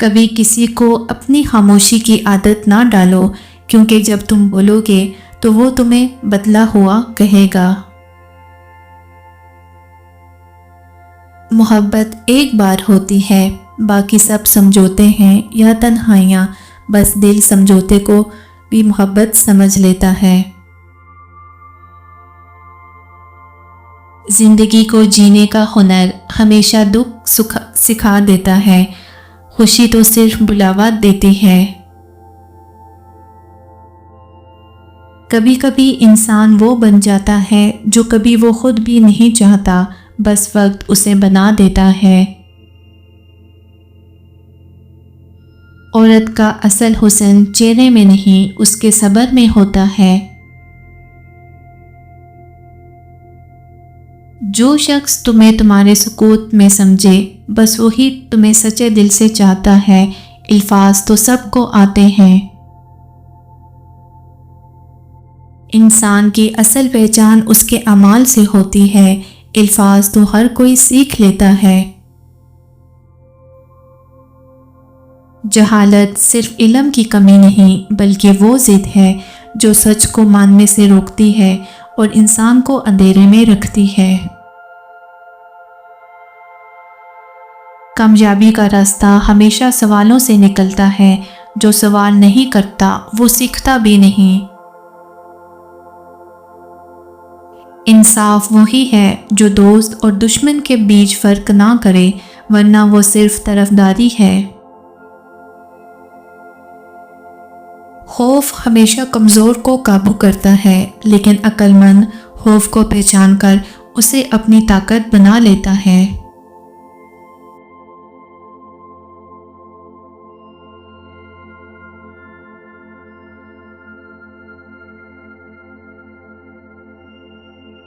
कभी किसी को अपनी खामोशी की आदत ना डालो, क्योंकि जब तुम बोलोगे तो वो तुम्हें बदला हुआ कहेगा। मोहब्बत एक बार होती है, बाकी सब समझौते हैं या तन्हाइयाँ। बस दिल समझौते को भी मोहब्बत समझ लेता है। जिंदगी को जीने का हुनर हमेशा दुख सुख सिखा देता है, खुशी तो सिर्फ बुलावा देती है। कभी कभी इंसान वो बन जाता है जो कभी वो खुद भी नहीं चाहता, बस वक्त उसे बना देता है। औरत का असल हुस्न चेहरे में नहीं, उसके सब्र में होता है। जो शख्स तुम्हें तुम्हारे सुकूत में समझे, बस वही तुम्हें सच्चे दिल से चाहता है। अल्फाज तो सबको आते हैं। इंसान की असल पहचान उसके अमाल से होती है। अल्फाज तो हर कोई सीख लेता है। जहालत सिर्फ इल्म की कमी नहीं, बल्कि वो जिद है जो सच को मानने से रोकती है और इंसान को अंधेरे में रखती है। कामयाबी का रास्ता हमेशा सवालों से निकलता है। जो सवाल नहीं करता वो सीखता भी नहीं। इंसाफ वही है जो दोस्त और दुश्मन के बीच फर्क ना करे, वरना वो सिर्फ तरफदारी है। खौफ हमेशा कमज़ोर को काबू करता है, लेकिन अक्लमंद खौफ को पहचान कर उसे अपनी ताकत बना लेता है।